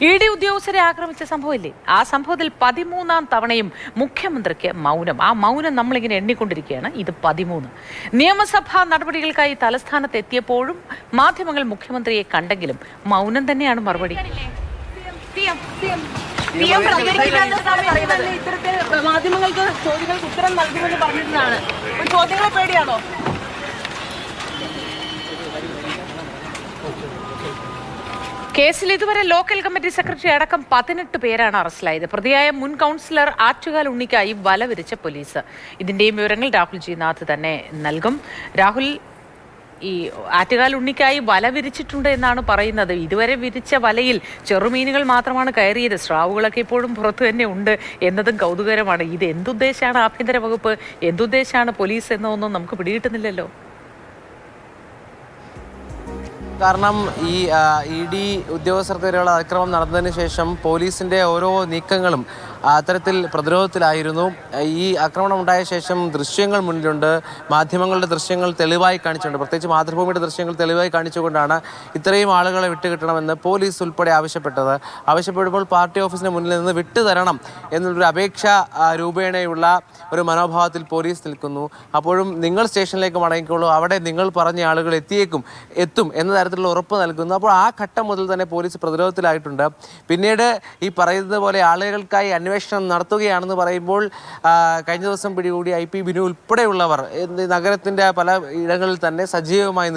ED. ഉദ്യോഗസ്ഥരെ ആക്രമിച്ച സംഭവമില്ലേ? ആ സംഭവത്തിൽ 13ാം തവണയും മുഖ്യമന്ത്രിക്ക് മൗനം. ആ മൗനം നമ്മളിങ്ങനെ എണ്ണിക്കൊണ്ടിരിക്കുകയാണ്. ഇത് 13. നിയമസഭാ നടപടികൾക്കായി തലസ്ഥാനത്ത് എത്തിയപ്പോഴും മാധ്യമങ്ങൾ മുഖ്യമന്ത്രിയെ കണ്ടെങ്കിലും മൗനം തന്നെയാണ് മറുപടി. മാധ്യമങ്ങൾക്ക് ചോദ്യങ്ങൾക്ക് ഉത്തരം നൽകുമെന്ന് പറഞ്ഞിട്ടാണ്. ചോദ്യങ്ങളെ പേടിയാണോ? കേസിൽ ഇതുവരെ ലോക്കൽ കമ്മിറ്റി സെക്രട്ടറി അടക്കം 18 പേരാണ് അറസ്റ്റിലായത്. പ്രതിയായ മുൻ കൗൺസിലർ ആറ്റുകാൽ ഉണ്ണിക്കായി വല വിരിച്ച പോലീസ്. ഇതിന്റെയും വിവരങ്ങൾ രാഹുൽ ജിനാഥ് തന്നെ നൽകും. രാഹുൽ, ഈ ആറ്റുകാൽ ഉണ്ണിക്കായി വല വിരിച്ചിട്ടുണ്ട് എന്നാണ് പറയുന്നത്. ഇതുവരെ വിരിച്ച വലയിൽ ചെറുമീനുകൾ മാത്രമാണ് കയറിയത്. സ്രാവുകളൊക്കെ ഇപ്പോഴും പുറത്തു തന്നെ ഉണ്ട് എന്നതും കൗതുകരമാണ്. ഇത് എന്തുദ്ദേശമാണ് ആഭ്യന്തര വകുപ്പ്, എന്തുദ്ദേശമാണ് പോലീസ് എന്നൊന്നും നമുക്ക് പിടികിട്ടുന്നില്ലല്ലോ. കാരണം ഈ ഇ.ഡി. ഉദ്യോഗസ്ഥർക്കെതിരെയുള്ള അതിക്രമം നടന്നതിന് ശേഷം പോലീസിൻ്റെ ഓരോ നീക്കങ്ങളും അത്തരത്തിൽ പ്രതിരോധത്തിലായിരുന്നു. ഈ ആക്രമണം ഉണ്ടായ ശേഷം ദൃശ്യങ്ങൾ മുന്നിലുണ്ട്, മാധ്യമങ്ങളുടെ ദൃശ്യങ്ങൾ തെളിവായി കാണിച്ചിട്ടുണ്ട്. പ്രത്യേകിച്ച് മാതൃഭൂമിയുടെ ദൃശ്യങ്ങൾ തെളിവായി കാണിച്ചുകൊണ്ടാണ് ഇത്രയും ആളുകളെ വിട്ടുകിട്ടണമെന്ന് പോലീസ് ഉൾപ്പെടെ ആവശ്യപ്പെടുമ്പോൾ പാർട്ടി ഓഫീസിന് മുന്നിൽ നിന്ന് വിട്ടുതരണം എന്നുള്ളൊരു അപേക്ഷ രൂപേണയുള്ള ഒരു മനോഭാവത്തിൽ പോലീസ് നിൽക്കുന്നു. അപ്പോഴും നിങ്ങൾ സ്റ്റേഷനിലേക്ക് മടങ്ങിക്കോളൂ, അവിടെ നിങ്ങൾ പറഞ്ഞ ആളുകൾ എത്തും എന്ന തരത്തിലുള്ള ഉറപ്പ് നൽകുന്നു. അപ്പോൾ ആ ഘട്ടം മുതൽ തന്നെ പോലീസ് പ്രതിരോധത്തിലായിട്ടുണ്ട്. പിന്നീട് ഈ പറയുന്നത് പോലെ ആളുകൾക്കായി അന്വേഷണം നടത്തുകയാണെന്ന് പറയുമ്പോൾ കഴിഞ്ഞ ദിവസം പിടികൂടി IP ബിനു ഉൾപ്പെടെയുള്ളവർ നഗരത്തിൻ്റെ പല ഇടങ്ങളിൽ തന്നെ സജീവമായി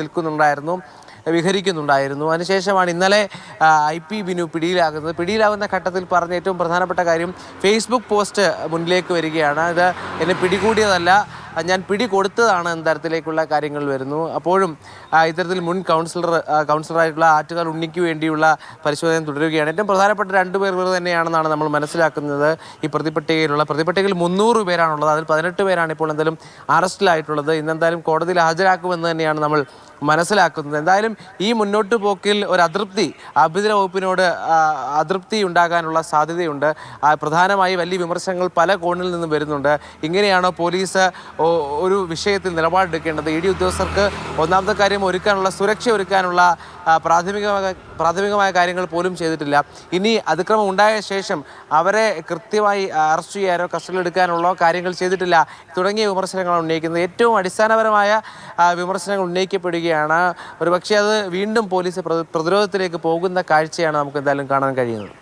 വിഹരിക്കുന്നുണ്ടായിരുന്നു. അതിനുശേഷമാണ് ഇന്നലെ IP ബിനു പിടിയിലാകുന്ന ഘട്ടത്തിൽ പറഞ്ഞ ഏറ്റവും പ്രധാനപ്പെട്ട കാര്യം ഫേസ്ബുക്ക് പോസ്റ്റ് മുന്നിലേക്ക് വരികയാണ്. ഇത് എന്നെ പിടികൂടിയതല്ല, ഞാൻ പിടികൊടുത്തതാണ് എന്ന തരത്തിലേക്കുള്ള കാര്യങ്ങൾ വരുന്നു. അപ്പോഴും ഇത്തരത്തിൽ മുൻ കൗൺസിലറായിട്ടുള്ള ആറ്റുകാൽ ഉണ്ണിക്ക് വേണ്ടിയുള്ള പരിശോധന തുടരുകയാണ്. ഏറ്റവും പ്രധാനപ്പെട്ട 2 പേർ തന്നെയാണെന്നാണ് നമ്മൾ മനസ്സിലാക്കുന്നത്. ഈ പ്രതിപട്ടികയിൽ 300 പേരാണുള്ളത്. അതിൽ 18 പേരാണ് ഇപ്പോൾ എന്തായാലും അറസ്റ്റിലായിട്ടുള്ളത്. ഇന്നെന്തായാലും കോടതിയിൽ ഹാജരാക്കുമെന്ന് തന്നെയാണ് നമ്മൾ മനസ്സിലാക്കുന്നത്. എന്തായാലും ഈ മുന്നോട്ട് പോക്കിൽ ഒരു അതൃപ്തി, ആഭ്യന്തര വകുപ്പിനോട് അതൃപ്തി ഉണ്ടാകാനുള്ള സാധ്യതയുണ്ട്. പ്രധാനമായി വലിയ വിമർശനങ്ങൾ പല കോണിൽ നിന്നും വരുന്നുണ്ട്. ഇങ്ങനെയാണോ പോലീസ് ഒരു വിഷയത്തിൽ നിലപാടെടുക്കേണ്ടത്? ഇ.ഡി. ഉദ്യോഗസ്ഥർക്ക് ഒന്നാമത്തെ കാര്യം സുരക്ഷ ഒരുക്കാനുള്ള പ്രാഥമികമായ കാര്യങ്ങൾ പോലും ചെയ്തിട്ടില്ല. ഇനി അതിക്രമം ഉണ്ടായ ശേഷം അവരെ കൃത്യമായി അറസ്റ്റ് ചെയ്യാനോ കസ്റ്റഡിയിലെടുക്കാനുള്ള കാര്യങ്ങൾ ചെയ്തിട്ടില്ല തുടങ്ങിയ വിമർശനങ്ങളാണ് ഉന്നയിക്കുന്നത്. ഏറ്റവും അടിസ്ഥാനപരമായ വിമർശനങ്ങൾ ഉന്നയിക്കപ്പെടുകയാണ്. ഒരുപക്ഷെ അത് വീണ്ടും പോലീസ് പ്രതിരോധത്തിലേക്ക് പോകുന്ന കാഴ്ചയാണ് നമുക്ക് എന്തായാലും കാണാൻ കഴിയുന്നത്.